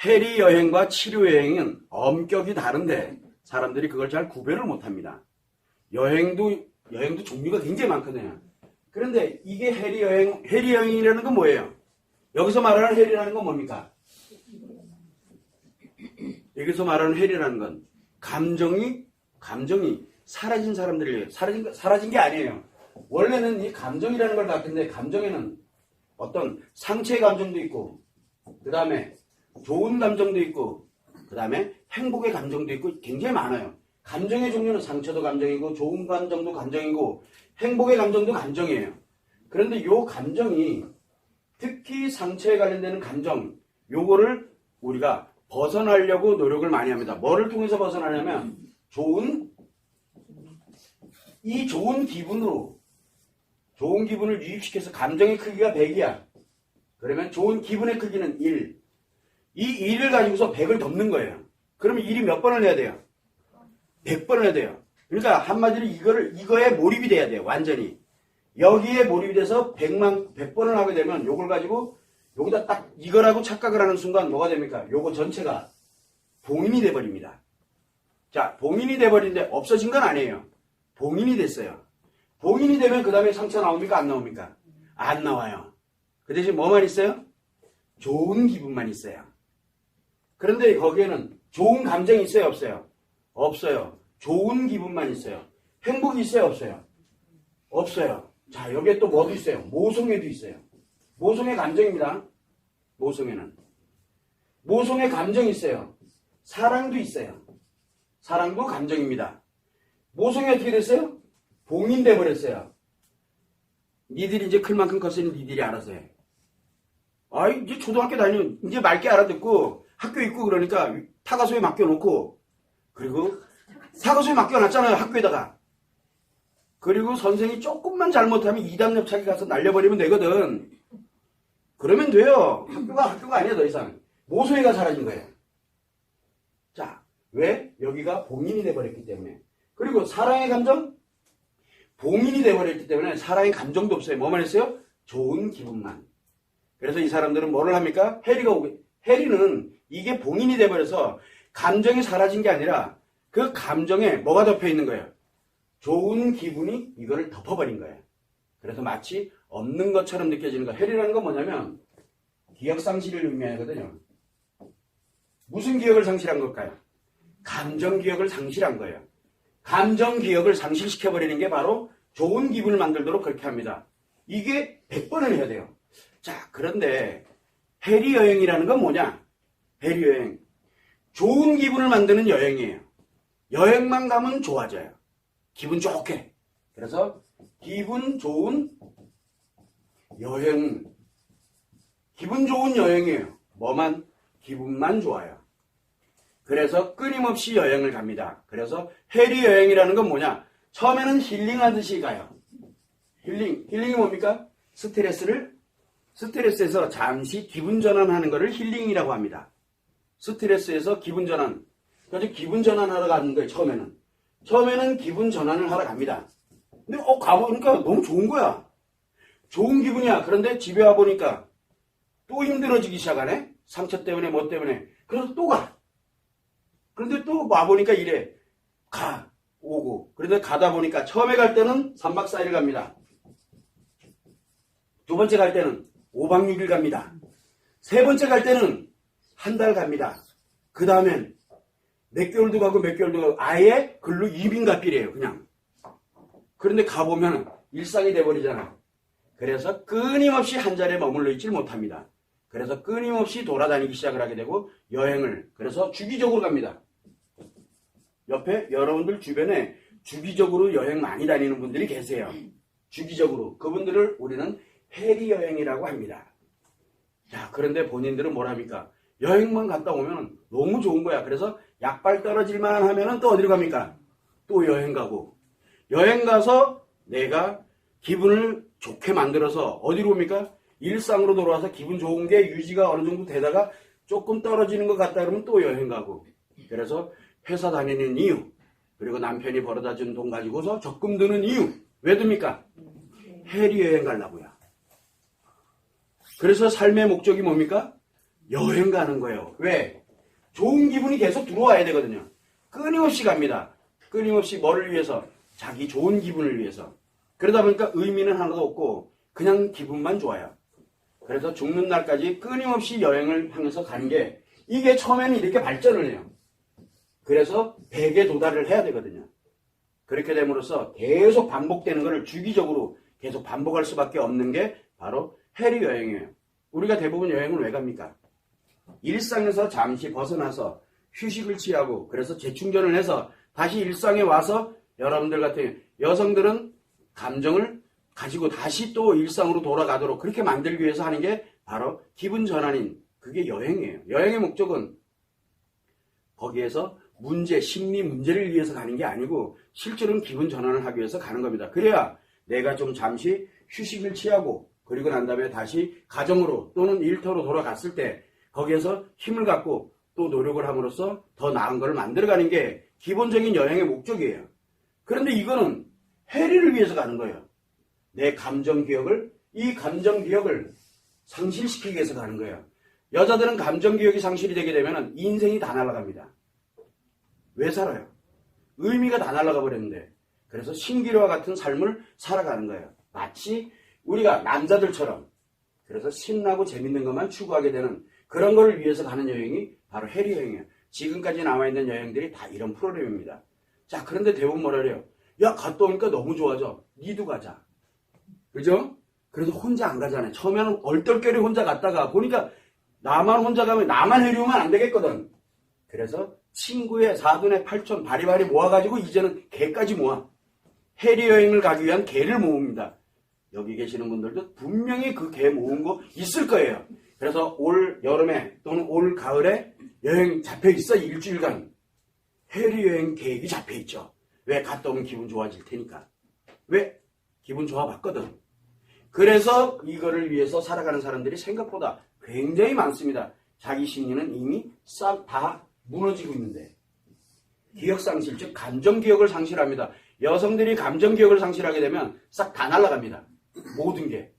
해리 여행과 치료 여행은 엄격이 다른데 사람들이 그걸 잘 구별을 못합니다. 여행도 종류가 굉장히 많거든요. 그런데 이게 해리 여행이라는 건 뭐예요? 여기서 말하는 해리라는 건 뭡니까? 여기서 말하는 해리라는 건 감정이 사라진 사람들이에요. 사라진 게 아니에요. 원래는 이 감정이라는 걸 갖는데 감정에는 어떤 상처의 감정도 있고 그 다음에 좋은 감정도 있고 그 다음에 행복의 감정도 있고 굉장히 많아요. 감정의 종류는 상처도 감정이고 좋은 감정도 감정이고 행복의 감정도 감정이에요. 그런데 이 감정이 특히 상처에 관련되는 감정 요거를 우리가 벗어나려고 노력을 많이 합니다. 뭐를 통해서 벗어나냐면 좋은 기분을 유입시켜서 감정의 크기가 100이야. 그러면 좋은 기분의 크기는 1. 이 1을 가지고서 100을 덮는 거예요. 그러면 1이 몇 번을 해야 돼요? 100번을 해야 돼요. 그러니까 한마디로 이거에 몰입이 돼야 돼요. 완전히. 여기에 몰입이 돼서 100번을 하게 되면 요걸 가지고 여기다 딱 이거라고 착각을 하는 순간 뭐가 됩니까? 요거 전체가 봉인이 돼버립니다. 자, 봉인이 돼버리는데 없어진 건 아니에요. 봉인이 됐어요. 봉인이 되면 그 다음에 상처 나옵니까? 안 나옵니까? 안 나와요. 그 대신 뭐만 있어요? 좋은 기분만 있어요. 그런데 거기에는 좋은 감정이 있어요? 없어요? 없어요. 좋은 기분만 있어요. 행복이 있어요? 없어요? 없어요. 자, 여기에 또 뭐도 있어요? 모성애도 있어요. 모성애 감정입니다. 모성애는. 모성애 감정이 있어요. 사랑도 있어요. 사랑도 감정입니다. 모성애 어떻게 됐어요? 봉인돼 버렸어요. 니들이 이제 클 만큼 컸으니 니들이 알아서 해. 이제 초등학교 다니면 이제 맑게 알아듣고 학교 있고 그러니까 타가소에 맡겨놓고 그리고 타가소에 맡겨놨잖아요. 학교에다가. 그리고 선생이 조금만 잘못하면 2단 옆차기 가서 날려버리면 되거든. 그러면 돼요. 학교가 아니야 더 이상. 모성애가 사라진 거예요. 자, 왜? 여기가 봉인이 돼버렸기 때문에. 그리고 사랑의 감정? 봉인이 돼버렸기 때문에 사랑의 감정도 없어요. 뭐만 했어요? 좋은 기분만. 그래서 이 사람들은 뭐를 합니까? 해리는 이게 봉인이 돼버려서 감정이 사라진 게 아니라 그 감정에 뭐가 덮여 있는 거예요? 좋은 기분이 이거를 덮어버린 거예요. 그래서 마치 없는 것처럼 느껴지는 거예요. 해리라는 건 뭐냐면 기억상실을 의미하거든요. 무슨 기억을 상실한 걸까요? 감정 기억을 상실한 거예요. 감정 기억을 상실시켜버리는 게 바로 좋은 기분을 만들도록 그렇게 합니다. 이게 100번을 해야 돼요. 자, 그런데 해리 여행이라는 건 뭐냐? 해리 여행. 좋은 기분을 만드는 여행이에요. 여행만 가면 좋아져요. 기분 좋게. 그래서 기분 좋은 여행. 기분 좋은 여행이에요. 뭐만? 기분만 좋아요. 그래서 끊임없이 여행을 갑니다. 그래서 해리 여행이라는 건 뭐냐? 처음에는 힐링하듯이 가요. 힐링이 뭡니까? 스트레스에서 잠시 기분 전환하는 것을 힐링이라고 합니다. 스트레스에서 기분 전환. 그래서 기분 전환하러 가는 거예요, 처음에는 기분 전환을 하러 갑니다. 근데 가보니까 너무 좋은 거야. 좋은 기분이야. 그런데 집에 와보니까 또 힘들어지기 시작하네? 상처 때문에 뭐 때문에. 그래서 또 가. 그런데 또 와보니까 이래. 오고. 그런데 가다 보니까 처음에 갈 때는 3박 4일 갑니다. 두 번째 갈 때는 5박 6일 갑니다. 세 번째 갈 때는 한 달 갑니다. 그 다음엔 몇 개월도 가고 아예 글로 이민가필이에요. 그냥. 그런데 가보면 일상이 돼버리잖아. 그래서 끊임없이 한 자리에 머물러 있질 못합니다. 그래서 끊임없이 돌아다니기 시작을 하게 되고 여행을 그래서 주기적으로 갑니다. 옆에 여러분들 주변에 주기적으로 여행 많이 다니는 분들이 계세요. 주기적으로. 그분들을 우리는 해리 여행이라고 합니다. 자, 그런데 본인들은 뭐랍니까? 여행만 갔다 오면 너무 좋은 거야. 그래서 약발 떨어질만 하면은 또 어디로 갑니까? 또 여행 가고. 여행 가서 내가 기분을 좋게 만들어서 어디로 옵니까? 일상으로 돌아와서 기분 좋은 게 유지가 어느 정도 되다가 조금 떨어지는 것 같다 그러면 또 여행 가고. 그래서 회사 다니는 이유, 그리고 남편이 벌어다 준 돈 가지고서 적금 드는 이유. 왜 듭니까? 해리 여행 가려고요. 그래서 삶의 목적이 뭡니까? 여행 가는 거예요. 왜? 좋은 기분이 계속 들어와야 되거든요. 끊임없이 갑니다. 끊임없이 뭐를 위해서? 자기 좋은 기분을 위해서. 그러다 보니까 의미는 하나도 없고 그냥 기분만 좋아요. 그래서 죽는 날까지 끊임없이 여행을 하면서 가는 게 이게 처음에는 이렇게 발전을 해요. 그래서 100에 도달을 해야 되거든요. 그렇게 됨으로써 계속 반복되는 것을 주기적으로 계속 반복할 수밖에 없는 게 바로 해리 여행이에요. 우리가 대부분 여행을 왜 갑니까? 일상에서 잠시 벗어나서 휴식을 취하고 그래서 재충전을 해서 다시 일상에 와서 여러분들 같은 여성들은 감정을 가지고 다시 또 일상으로 돌아가도록 그렇게 만들기 위해서 하는 게 바로 기분 전환인 그게 여행이에요. 여행의 목적은 거기에서 심리 문제를 위해서 가는 게 아니고 실제로는 기분 전환을 하기 위해서 가는 겁니다. 그래야 내가 좀 잠시 휴식을 취하고 그리고 난 다음에 다시 가정으로 또는 일터로 돌아갔을 때 거기에서 힘을 갖고 또 노력을 함으로써 더 나은 걸 만들어가는 게 기본적인 여행의 목적이에요. 그런데 이거는 해리를 위해서 가는 거예요. 내 감정 기억을 상실시키기 위해서 가는 거예요. 여자들은 감정 기억이 상실이 되게 되면 인생이 다 날아갑니다. 왜 살아요? 의미가 다 날아가 버렸는데. 그래서 신기루와 같은 삶을 살아가는 거예요. 마치 우리가 남자들처럼 그래서 신나고 재밌는 것만 추구하게 되는 그런 거를 위해서 가는 여행이 바로 해리 여행이에요. 지금까지 남아있는 여행들이 다 이런 프로그램입니다. 자, 그런데 대부분 뭐라 그래요? 야, 갔다 오니까 너무 좋아져. 니도 가자. 그죠? 그래도 혼자 안 가잖아요. 처음에는 얼떨결에 혼자 갔다가 보니까 나만 혼자 가면 나만 해리우면 안 되겠거든. 그래서 친구의 사돈의 팔촌 바리바리 모아가지고 이제는 개까지 모아. 해리 여행을 가기 위한 개를 모읍니다. 여기 계시는 분들도 분명히 그 개 모은 거 있을 거예요. 그래서 올 여름에 또는 올 가을에 여행 잡혀있어. 일주일간. 해리 여행 계획이 잡혀있죠. 왜? 갔다 오면 기분 좋아질 테니까. 왜? 기분 좋아봤거든. 그래서 이거를 위해서 살아가는 사람들이 생각보다 굉장히 많습니다. 자기 심리는 이미 싹 다 무너지고 있는데. 기억상실, 즉 감정기억을 상실합니다. 여성들이 감정기억을 상실하게 되면 싹 다 날아갑니다. 모든 게.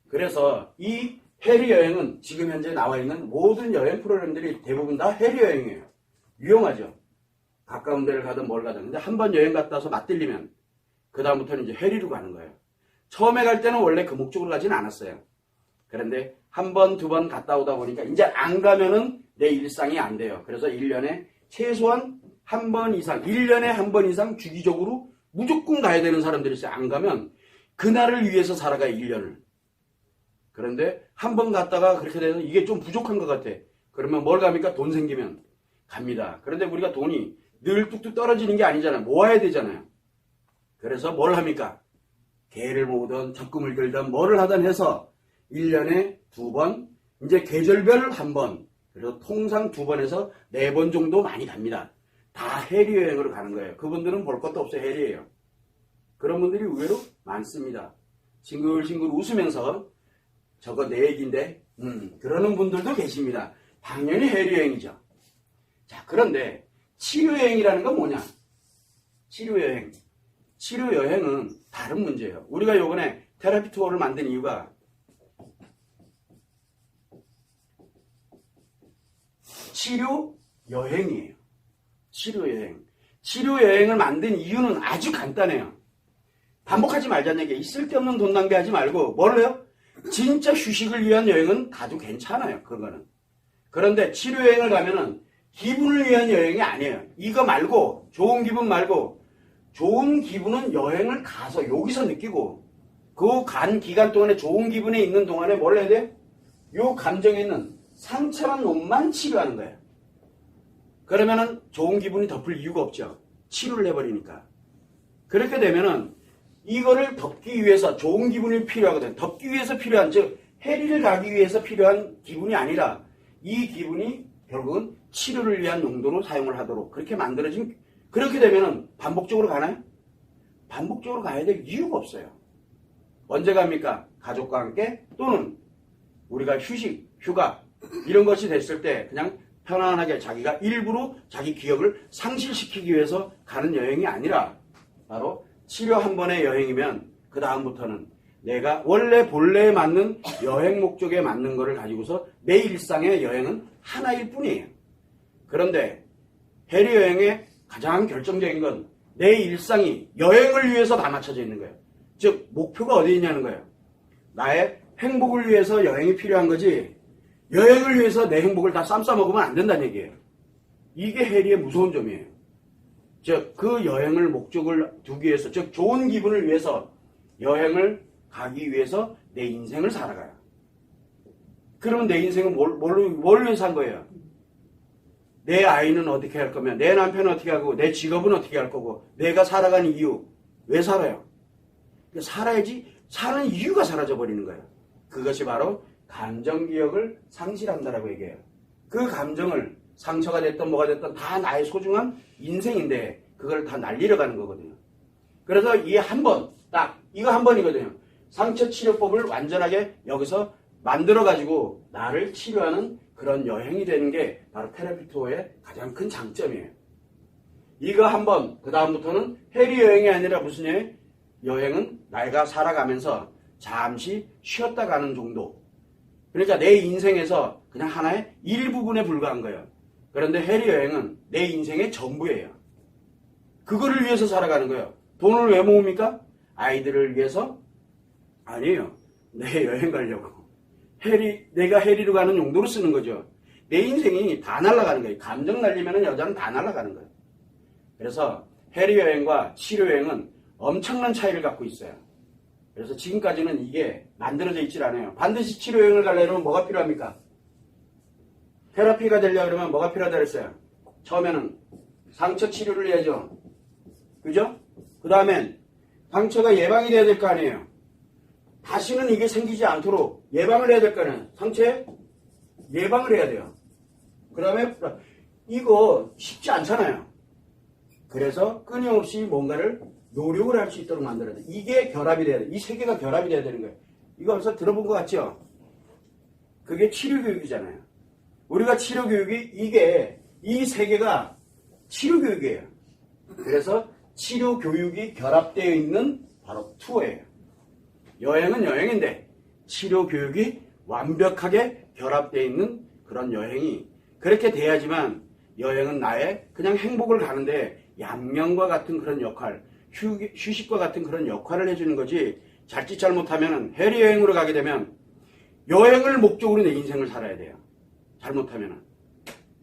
그래서 이 해리 여행은 지금 현재 나와 있는 모든 여행 프로그램들이 대부분 다 해리 여행이에요. 위험하죠. 가까운 데를 가든 뭘 가든. 근데 한 번 여행 갔다 와서 맞들리면 그 다음부터는 이제 해리로 가는 거예요. 처음에 갈 때는 원래 그 목적으로 가지는 않았어요. 그런데 한 번, 두 번 갔다 오다 보니까 이제 안 가면은 내 일상이 안 돼요. 그래서 1년에 최소한 한 번 이상, 1년에 한 번 이상 주기적으로 무조건 가야 되는 사람들이 있어요. 안 가면 그날을 위해서 살아가요, 1년을. 그런데 한 번 갔다가 그렇게 돼서 이게 좀 부족한 것 같아. 그러면 뭘 갑니까? 돈 생기면 갑니다. 그런데 우리가 돈이 늘 뚝뚝 떨어지는 게 아니잖아요. 모아야 되잖아요. 그래서 뭘 합니까? 개를 모으든 적금을 들든 뭐를 하든 해서 1년에 2번, 이제 계절별 1번, 그리고 통상 2번에서 4번 정도 많이 갑니다. 다 해리 여행으로 가는 거예요. 그분들은 볼 것도 없어요. 해리예요. 그런 분들이 의외로 많습니다. 싱글싱글 웃으면서 저거 내 얘기인데 그러는 분들도 계십니다. 당연히 해리 여행이죠. 자, 그런데 치료여행이라는 건 뭐냐? 치료여행. 치료여행은 다른 문제예요. 우리가 요번에 테라피 투어를 만든 이유가 치료여행이에요. 치료여행. 치료여행을 만든 이유는 아주 간단해요. 반복하지 말자는 얘기예요. 쓸데없는 돈 낭비하지 말고 뭘 해요? 진짜 휴식을 위한 여행은 가도 괜찮아요. 그거는. 그런데 치료여행을 가면은 기분을 위한 여행이 아니에요. 이거 말고 좋은 기분 말고 좋은 기분은 여행을 가서 여기서 느끼고 그 간 기간 동안에 좋은 기분에 있는 동안에 뭘 해야 돼요? 요 감정에 있는 상처란 놈만 치료하는 거예요. 그러면은 좋은 기분이 덮을 이유가 없죠. 치료를 해버리니까. 그렇게 되면은 이거를 덮기 위해서 좋은 기분이 필요하거든. 덮기 위해서 필요한, 즉 해리를 가기 위해서 필요한 기분이 아니라 이 기분이 결국은 치료를 위한 용도로 사용을 하도록 그렇게 만들어진. 그렇게 되면은 반복적으로 가나요? 반복적으로 가야 될 이유가 없어요. 언제 갑니까? 가족과 함께 또는 우리가 휴식, 휴가 이런 것이 됐을 때 그냥 편안하게 자기가 일부러 자기 기억을 상실시키기 위해서 가는 여행이 아니라 바로 치료 한 번의 여행이면 그 다음부터는 내가 원래 본래에 맞는 여행 목적에 맞는 거를 가지고서 내 일상의 여행은 하나일 뿐이에요. 그런데 해리 여행의 가장 결정적인 건 내 일상이 여행을 위해서 다 맞춰져 있는 거예요. 즉 목표가 어디 있냐는 거예요. 나의 행복을 위해서 여행이 필요한 거지 여행을 위해서 내 행복을 다 쌈 싸먹으면 안 된다는 얘기예요. 이게 해리의 무서운 점이에요. 즉 그 여행을 목적을 두기 위해서 즉 좋은 기분을 위해서 여행을 가기 위해서 내 인생을 살아가요. 그러면 내 인생은 뭘 위해서 한 거예요? 내 아이는 어떻게 할 거면 내 남편은 어떻게 하고 내 직업은 어떻게 할 거고 내가 살아가는 이유 왜 살아요? 살아야지 사는 이유가 사라져 버리는 거예요. 그것이 바로 감정기억을 상실한다라고 얘기해요. 그 감정을 상처가 됐든 뭐가 됐든 다 나의 소중한 인생인데 그걸 다 날리러 가는 거거든요. 그래서 이 한 번, 딱 이거 한 번이거든요. 상처치료법을 완전하게 여기서 만들어가지고 나를 치료하는 그런 여행이 되는 게 바로 테라피 투어의 가장 큰 장점이에요. 이거 한 번, 그 다음부터는 해리 여행이 아니라 무슨 여행? 여행은 내가 살아가면서 잠시 쉬었다 가는 정도. 그러니까 내 인생에서 그냥 하나의 일부분에 불과한 거예요. 그런데 해리 여행은 내 인생의 전부예요. 그거를 위해서 살아가는 거예요. 돈을 왜 모읍니까? 아이들을 위해서? 아니에요. 내 여행 가려고. 내가 해리로 가는 용도로 쓰는 거죠. 내 인생이 다 날아가는 거예요. 감정 날리면 여자는 다 날아가는 거예요. 그래서 해리 여행과 치료 여행은 엄청난 차이를 갖고 있어요. 그래서 지금까지는 이게 만들어져 있질 않아요. 반드시 치료 여행을 가려면 뭐가 필요합니까? 테라피가 되려고 그러면 뭐가 필요하다 그랬어요? 처음에는 상처 치료를 해야죠. 그죠? 그 다음엔 상처가 예방이 돼야 될 거 아니에요. 다시는 이게 생기지 않도록 예방을 해야 될 거 아니에요. 상처에 예방을 해야 돼요. 그 다음에 이거 쉽지 않잖아요. 그래서 끊임없이 뭔가를 노력을 할 수 있도록 만들어야 돼. 이게 결합이 돼야 돼. 이 세 개가 결합이 돼야 되는 거예요. 이거 벌써 들어본 것 같죠? 그게 치료교육이잖아요. 우리가 치료교육이 이 세 개가 치료교육이에요. 그래서 치료교육이 결합되어 있는 바로 투어예요. 여행은 여행인데 치료교육이 완벽하게 결합되어 있는 그런 여행이 그렇게 돼야지만 여행은 나의 그냥 행복을 가는데 양면과 같은 그런 역할, 휴식과 같은 그런 역할을 해주는 거지 자칫 잘못하면 해리 여행으로 가게 되면 여행을 목적으로 내 인생을 살아야 돼요. 잘못하면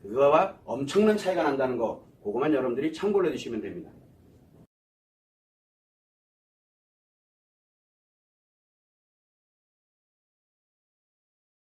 그거와 엄청난 차이가 난다는 거 그것만 여러분들이 참고로 해두시면 됩니다.